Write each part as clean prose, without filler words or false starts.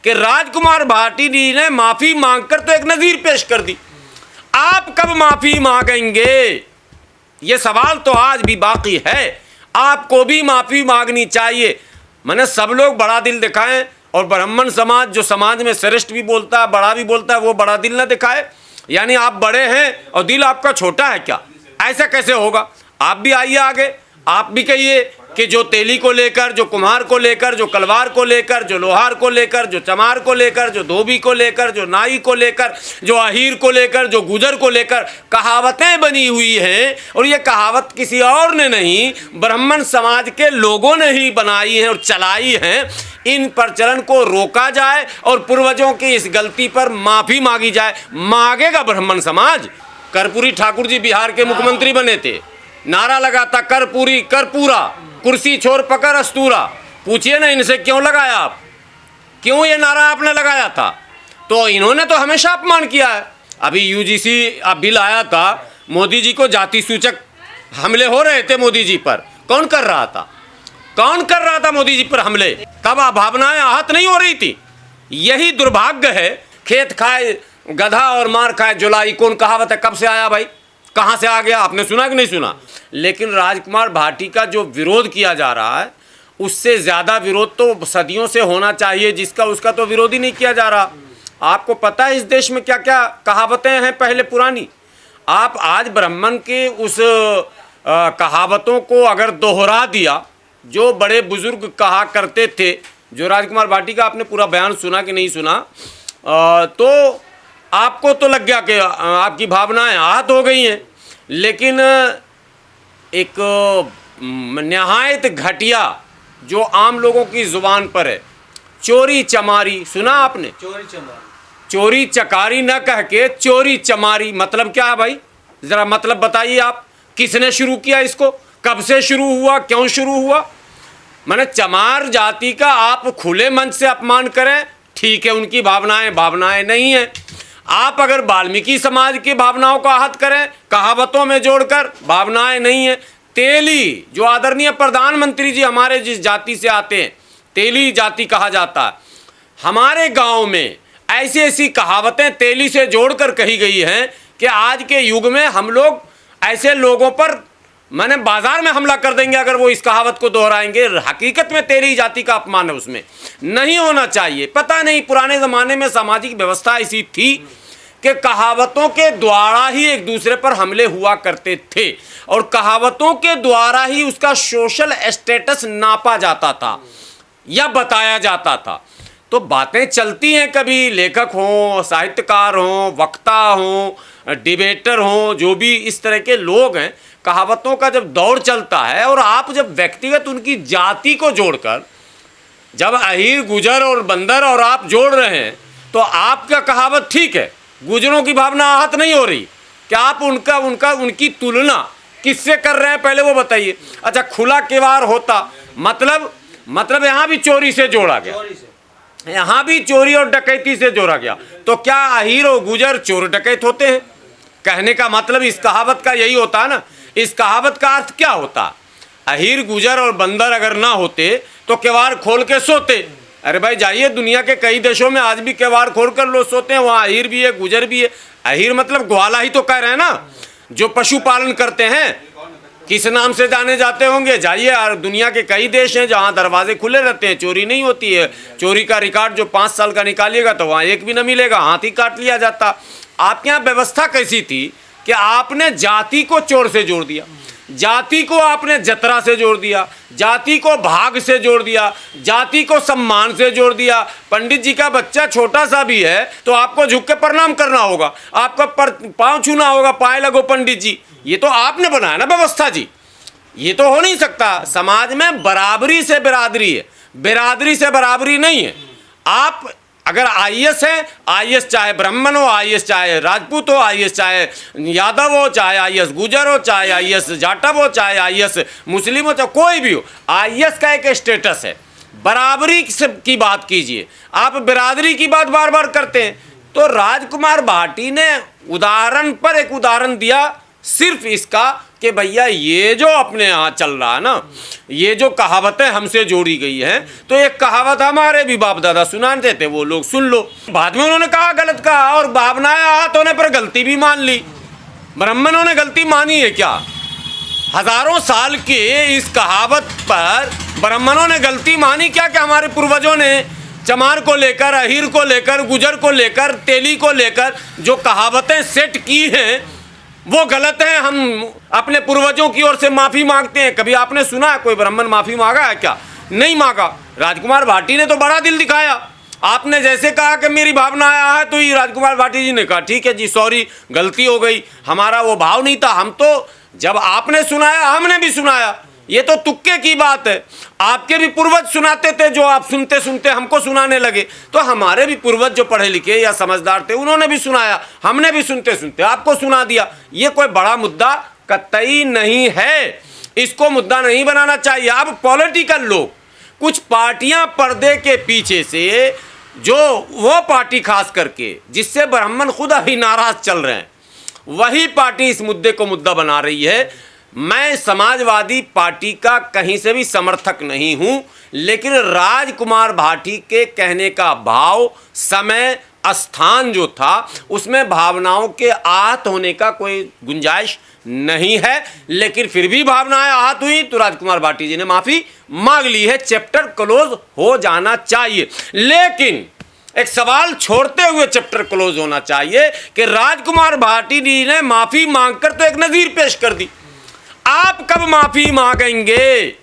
कि राजकुमार भाटी जी ने माफ़ी मांगकर तो एक नज़ीर पेश कर दी, आप कब माफ़ी मांगेंगे? ये सवाल तो आज भी बाकी है। आपको भी माफ़ी मांगनी चाहिए। मैंने सब लोग बड़ा दिल दिखाएं और ब्राह्मण समाज जो समाज में श्रेष्ठ भी बोलता है, बड़ा भी बोलता है, वो बड़ा दिल ना दिखाए। यानी आप बड़े हैं और दिल आपका छोटा है क्या? ऐसा कैसे होगा? आप भी आइए आगे, आप भी कहिए कि जो तेली को लेकर, जो कुम्हार को लेकर, जो कलवार को लेकर, जो लोहार को लेकर, जो चमार को लेकर, जो धोबी को लेकर, जो नाई को लेकर, जो अहीर को लेकर, जो गुजर को लेकर कहावतें बनी हुई हैं, और ये कहावत किसी और ने नहीं, ब्राह्मण समाज के लोगों ने ही बनाई हैं और चलाई हैं। इन प्रचलन को रोका जाए और पूर्वजों की इस गलती पर माफ़ी मांगी जाए। मांगेगा ब्राह्मण समाज? कर्पूरी ठाकुर जी बिहार के मुख्यमंत्री बने थे, नारा लगाता कर्पूरी कर्पूरा, कुर्सी छोड़ पकड़ अस्तूरा। पूछिए ना इनसे क्यों लगाया आप, क्यों ये नारा आपने लगाया था? तो इन्होंने तो हमेशा अपमान किया है। अभी यूजीसी बिल आया था, मोदी जी को जाति सूचक हमले हो रहे थे मोदी जी पर। कौन कर रहा था? कौन कर रहा था मोदी जी पर हमले? तब भावनाएं आहत नहीं हो रही थी। यही दुर्भाग्य है। खेत खाए गधा और मार खाए जुलाई, कौन कहावत है? कब से आया भाई, कहाँ से आ गया? आपने सुना कि नहीं सुना? लेकिन राजकुमार भाटी का जो विरोध किया जा रहा है, उससे ज़्यादा विरोध तो सदियों से होना चाहिए, जिसका उसका तो विरोध ही नहीं किया जा रहा। आपको पता है इस देश में क्या क्या कहावतें हैं पहले पुरानी? आप आज ब्राह्मण के उस कहावतों को अगर दोहरा दिया, जो बड़े बुजुर्ग कहा करते थे, जो राजकुमार भाटी का आपने पूरा बयान सुना कि नहीं सुना, तो आपको तो लग गया कि आपकी भावनाएं आहत हो गई हैं। लेकिन एक नहायत घटिया जो आम लोगों की ज़ुबान पर है, चोरी चमारी, सुना आपने? चोरी चमारी, चोरी चकारी न कह के चोरी चमारी, मतलब क्या है भाई? ज़रा मतलब बताइए आप। किसने शुरू किया इसको? कब से शुरू हुआ? क्यों शुरू हुआ? माने चमार जाति का आप खुले मंच से अपमान करें, ठीक है, उनकी भावनाएं नहीं हैं। आप अगर वाल्मीकि समाज की भावनाओं को आहत करें कहावतों में जोड़कर, भावनाएं नहीं है। तेली, जो आदरणीय प्रधानमंत्री जी हमारे जिस जाति से आते हैं, तेली जाति कहा जाता है। हमारे गांव में ऐसी ऐसी कहावतें तेली से जोड़कर कही गई हैं कि आज के युग में हम लोग ऐसे लोगों पर मैंने बाजार में हमला कर देंगे अगर वो इस कहावत को दोहराएंगे। हकीकत में तेली जाति का अपमान है, उसमें नहीं होना चाहिए। पता नहीं पुराने ज़माने में सामाजिक व्यवस्था ऐसी थी कि कहावतों के द्वारा ही एक दूसरे पर हमले हुआ करते थे और कहावतों के द्वारा ही उसका सोशल स्टेटस नापा जाता था या बताया जाता था। तो बातें चलती हैं, कभी लेखक हों, साहित्यकार हों, वक्ता हों, डिबेटर हों, जो भी इस तरह के लोग हैं, कहावतों का जब दौर चलता है और आप जब व्यक्तिगत उनकी जाति को जोड़कर, जब अहीर गुजर और बंदर और आप जोड़ रहे हैं, तो आपका कहावत ठीक है, गुजरों की भावना आहत नहीं हो रही। क्या आप उनकी तुलना किससे कर रहे हैं पहले वो बताइए। अच्छा, खुला किवाड़ होता मतलब यहाँ भी चोरी से जोड़ा गया, यहाँ भी चोरी और डकैती से जोड़ा गया। तो क्या अहीर और गुजर चोर डकैत होते हैं? कहने का मतलब इस कहावत का यही होता है ना। इस कहावत का अर्थ क्या होता? अहीर गुजर और बंदर अगर ना होते तो किवाड़ खोल के सोते। अरे भाई जाइए, दुनिया के कई देशों में आज भी किवाड़ खोल कर लोग सोते हैं, वहाँ अहीर भी है, गुजर भी है। अहीर मतलब ग्वाला ही तो कह रहे हैं ना, जो पशुपालन करते हैं। किस नाम से जाने जाते होंगे? जाइए, दुनिया के कई देश हैं जहाँ दरवाजे खुले रहते हैं, चोरी नहीं होती है। चोरी का रिकॉर्ड जो 5 साल का निकालिएगा तो वहाँ एक भी न मिलेगा, हाथ ही काट लिया जाता। आपके यहाँ व्यवस्था कैसी थी कि आपने जाति को चोर से जोड़ दिया, जाति को आपने जतरा से जोड़ दिया, जाति को भाग से जोड़ दिया, जाति को सम्मान से जोड़ दिया। पंडित जी का बच्चा छोटा सा भी है तो आपको झुक के प्रणाम करना होगा, आपका पाँव छूना होगा, पाए लगो पंडित जी। ये तो आपने बनाया ना व्यवस्था जी, ये तो हो नहीं सकता। समाज में बराबरी से बिरादरी है, बिरादरी से बराबरी नहीं है। आप अगर आईएएस है, आईएएस चाहे ब्राह्मण हो, आईएएस चाहे राजपूत हो, आईएएस चाहे यादव हो, चाहे आईएएस गुजर हो, चाहे आईएएस जाटव हो, चाहे आईएएस मुस्लिम हो, चाहे कोई भी हो, आईएएस का एक स्टेटस है। बराबरी की बात कीजिए, आप बिरादरी की बात बार बार करते हैं। तो राजकुमार भाटी ने उदाहरण पर एक उदाहरण दिया सिर्फ इसका कि भैया ये जो अपने यहाँ चल रहा है ना, ये जो कहावतें हमसे जोड़ी गई हैं, तो एक कहावत हमारे भी बाप दादा सुनाते थे, वो लोग सुन लो। बाद में उन्होंने कहा गलत कहा, और भावनाएं आहत होने पर गलती भी मान ली। ब्राह्मणों ने गलती मानी है क्या? हजारों साल की इस कहावत पर ब्राह्मणों ने गलती मानी क्या कि हमारे पूर्वजों ने चमार को लेकर, अहीर को लेकर, गुजर को लेकर, तेली को लेकर जो कहावतें सेट की हैं वो गलत हैं। हम अपने पूर्वजों की ओर से माफ़ी मांगते हैं। कभी आपने सुना है कोई ब्राह्मण माफ़ी मांगा है क्या? नहीं मांगा। राजकुमार भाटी ने तो बड़ा दिल दिखाया। आपने जैसे कहा कि मेरी भावना आया है, तो ये राजकुमार भाटी जी ने कहा ठीक है जी, सॉरी, गलती हो गई, हमारा वो भाव नहीं था। हम तो जब आपने सुनाया हमने भी सुनाया, ये तो तुक्के की बात है। आपके भी पूर्वज सुनाते थे, जो आप सुनते सुनते हमको सुनाने लगे, तो हमारे भी पूर्वज जो पढ़े लिखे या समझदार थे उन्होंने भी सुनाया, हमने भी सुनते सुनते आपको सुना दिया। ये कोई बड़ा मुद्दा कतई नहीं है, इसको मुद्दा नहीं बनाना चाहिए। अब पॉलिटिकल लोग, कुछ पार्टियां पर्दे के पीछे से, जो वो पार्टी खास करके जिससे ब्राह्मण खुद ही नाराज चल रहे हैं, वही पार्टी इस मुद्दे को मुद्दा बना रही है। मैं समाजवादी पार्टी का कहीं से भी समर्थक नहीं हूं, लेकिन राजकुमार भाटी के कहने का भाव, समय, स्थान जो था उसमें भावनाओं के आहत होने का कोई गुंजाइश नहीं है। लेकिन फिर भी भावनाएं आहत हुई तो राजकुमार भाटी जी ने माफ़ी मांग ली है, चैप्टर क्लोज हो जाना चाहिए। लेकिन एक सवाल छोड़ते हुए चैप्टर क्लोज होना चाहिए कि राजकुमार भाटी जी ने माफ़ी मांगकर तो एक नज़ीर पेश कर दी, आप कब माफ़ी मांगेंगे?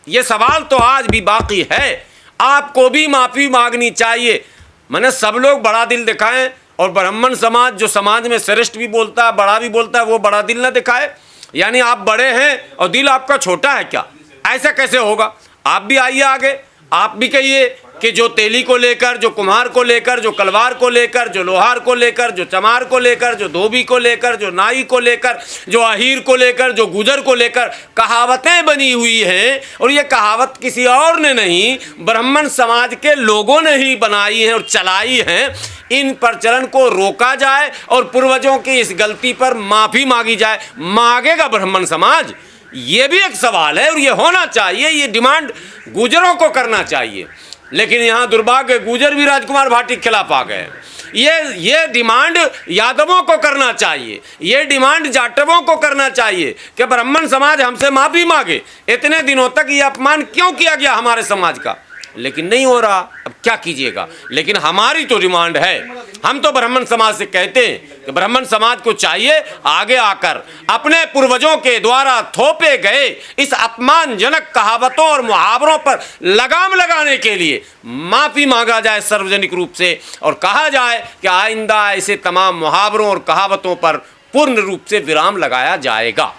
ये सवाल तो आज भी बाकी है। आपको भी माफ़ी मांगनी चाहिए। मैंने सब लोग बड़ा दिल दिखाएं, और ब्राह्मण समाज जो समाज में श्रेष्ठ भी बोलता है, बड़ा भी बोलता है, वो बड़ा दिल ना दिखाए। यानी आप बड़े हैं और दिल आपका छोटा है क्या? ऐसा कैसे होगा? आप भी आइए आगे, आप भी कहिए कि जो तेली को लेकर, जो कुम्हार को लेकर, जो कलवार को लेकर, जो लोहार को लेकर, जो चमार को लेकर, जो धोबी को लेकर, जो नाई को लेकर, जो अहीर को लेकर, जो गुजर को लेकर कहावतें बनी हुई हैं, और ये कहावत किसी और ने नहीं, ब्राह्मण समाज के लोगों ने ही बनाई हैं और चलाई हैं। इन प्रचलन को रोका जाए और पूर्वजों की इस गलती पर माफ़ी मांगी जाए। मांगेगा ब्राह्मण समाज? ये भी एक सवाल है, और ये होना चाहिए। ये डिमांड गुजरों को करना चाहिए, लेकिन यहाँ दुर्भाग्य गुजर भी राजकुमार भाटी के खिलाफ आ गए। ये डिमांड यादवों को करना चाहिए, ये डिमांड जाटवों को करना चाहिए कि ब्राह्मण समाज हमसे माफ़ी मांगे। इतने दिनों तक ये अपमान क्यों किया गया हमारे समाज का? लेकिन नहीं हो रहा, अब क्या कीजिएगा। लेकिन हमारी तो डिमांड है। हम तो ब्राह्मण समाज से कहते हैं कि ब्राह्मण समाज को चाहिए आगे आकर अपने पूर्वजों के द्वारा थोपे गए इस अपमानजनक कहावतों और मुहावरों पर लगाम लगाने के लिए माफ़ी मांगा जाए सार्वजनिक रूप से, और कहा जाए कि आइंदा ऐसे तमाम मुहावरों और कहावतों पर पूर्ण रूप से विराम लगाया जाएगा।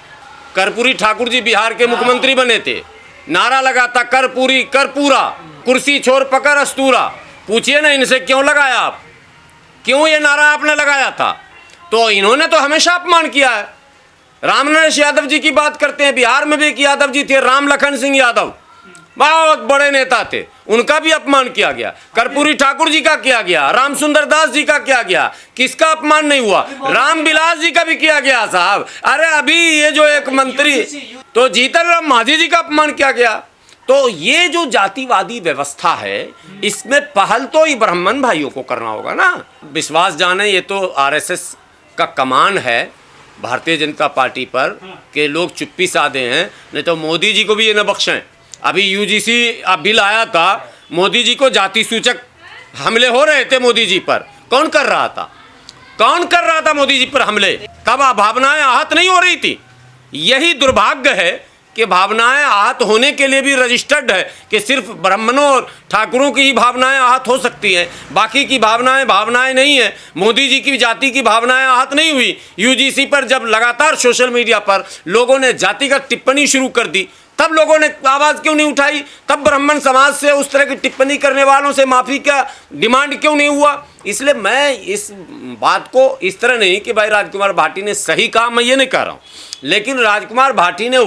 कर्पूरी ठाकुर जी बिहार के मुख्यमंत्री बने थे, नारा लगाता कर्पूरी कर्पूरा, कुर्सी छोड़ पकड़ अस्तूरा। पूछिए ना इनसे क्यों लगाया आप, क्यों ये नारा आपने लगाया था? तो इन्होंने तो हमेशा अपमान किया है। रामनरेश यादव जी की बात करते हैं, बिहार में भी एक यादव जी थे, राम लखन सिंह यादव, बहुत बड़े नेता थे, उनका भी अपमान किया गया। कर्पूरी ठाकुर जी का किया गया, राम सुंदर दास जी का किया गया, किसका अपमान नहीं हुआ? राम बिलास जी का भी किया गया साहब। अरे अभी ये जो एक मंत्री, तो जीतन राम मांझी जी का अपमान किया गया। तो ये जो जातिवादी व्यवस्था है, इसमें पहल तो ये ब्राह्मण भाइयों को करना होगा ना। विश्वास जाने ये तो आरएसएस का कमान है भारतीय जनता पार्टी पर कि लोग चुप्पी साधे हैं, नहीं तो मोदी जी को भी ये न बख्शें। अभी यूजीसी बिल आया था, मोदी जी को जाति सूचक हमले हो रहे थे मोदी जी पर। कौन कर रहा था? कौन कर रहा था मोदी जी पर हमले? कब भावनाएं आहत नहीं हो रही थी? यही दुर्भाग्य है कि भावनाएं आहत होने के लिए भी रजिस्टर्ड है कि सिर्फ ब्राह्मणों और ठाकुरों की ही भावनाएं आहत हो सकती हैं, बाकी की भावनाएं नहीं है। मोदी जी की जाति की भावनाएं आहत नहीं हुई। यूजीसी पर जब लगातार सोशल मीडिया पर लोगों ने जातिगत टिप्पणी शुरू कर दी, तब लोगों ने आवाज़ क्यों नहीं उठाई? तब ब्राह्मण समाज से उस तरह की टिप्पणी करने वालों से माफ़ी का डिमांड क्यों नहीं हुआ? इसलिए मैं इस बात को इस तरह नहीं कि भाई राजकुमार भाटी ने सही कहा, मैं ये नहीं कह रहा हूँ, लेकिन राजकुमार भाटी ने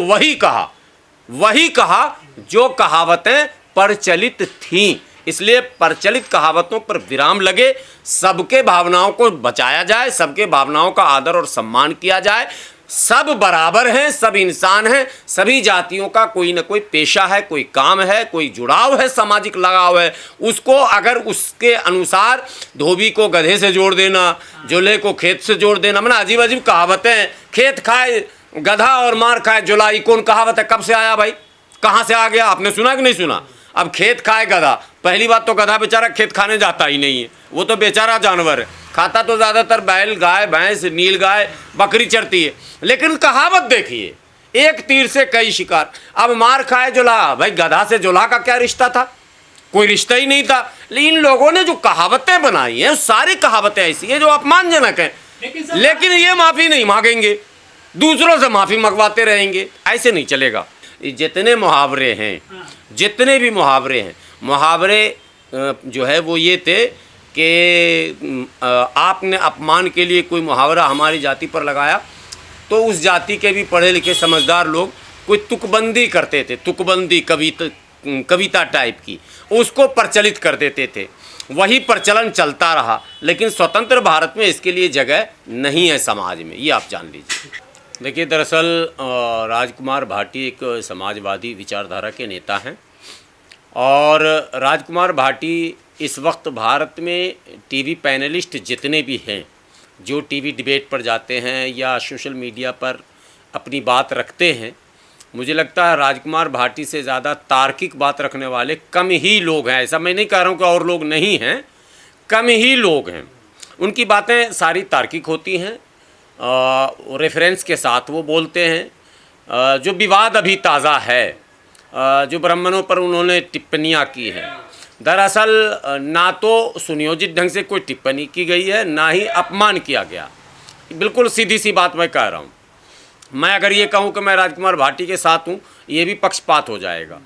वही कहा जो कहावतें प्रचलित थीं। इसलिए प्रचलित कहावतों पर विराम लगे, सबके भावनाओं को बचाया जाए, सबके भावनाओं का आदर और सम्मान किया जाए। सब बराबर हैं, सब इंसान हैं, सभी जातियों का कोई ना कोई पेशा है, कोई काम है, कोई जुड़ाव है, सामाजिक लगाव है। उसको अगर उसके अनुसार धोबी को गधे से जोड़ देना, जुल्हे को खेत से जोड़ देना, मैंने अजीब अजीब कहावतें हैं। खेत खाए गधा और मार खाए जुलाई, कौन कहावत है? कब से आया भाई, कहाँ से आ गया? आपने सुना कि नहीं सुना? अब खेत खाए गधा, पहली बात तो गधा बेचारा खेत खाने जाता ही नहीं है, वो तो बेचारा जानवर है, खाता तो ज़्यादातर बैल, गाय, भैंस, नील गाय, बकरी चरती है। लेकिन कहावत देखिए, एक तीर से कई शिकार। अब मार खाए जुल्हा, भाई गधा से जुल्हा का क्या रिश्ता था? कोई रिश्ता ही नहीं था। लेकिन इन लोगों ने जो कहावतें बनाई हैं, सारी कहावतें ऐसी हैं जो अपमानजनक हैं। लेकिन ये माफ़ी नहीं मांगेंगे, दूसरों से माफ़ी मंगवाते रहेंगे, ऐसे नहीं चलेगा। जितने मुहावरे हैं, जितने भी मुहावरे हैं, मुहावरे जो है वो ये थे कि आपने अपमान के लिए कोई मुहावरा हमारी जाति पर लगाया तो उस जाति के भी पढ़े लिखे समझदार लोग कोई तुकबंदी करते थे, तुकबंदी कविता टाइप की, उसको प्रचलित कर देते थे। वही प्रचलन चलता रहा, लेकिन स्वतंत्र भारत में इसके लिए जगह नहीं है समाज में, ये आप जान लीजिए। देखिए, दरअसल राजकुमार भाटी एक समाजवादी विचारधारा के नेता हैं और राजकुमार भाटी इस वक्त भारत में टीवी पैनलिस्ट जितने भी हैं, जो टीवी डिबेट पर जाते हैं या सोशल मीडिया पर अपनी बात रखते हैं, मुझे लगता है राजकुमार भाटी से ज़्यादा तार्किक बात रखने वाले कम ही लोग हैं। ऐसा मैं नहीं कह रहा हूँ कि और लोग नहीं हैं, कम ही लोग हैं। उनकी बातें सारी तार्किक होती हैं, रेफरेंस के साथ वो बोलते हैं। जो विवाद अभी ताज़ा है, जो ब्राह्मणों पर उन्होंने टिप्पणियाँ की हैं, दरअसल ना तो सुनियोजित ढंग से कोई टिप्पणी की गई है, ना ही अपमान किया गया। बिल्कुल सीधी सी बात मैं कह रहा हूँ। मैं अगर ये कहूँ कि मैं राजकुमार भाटी के साथ हूँ, ये भी पक्षपात हो जाएगा।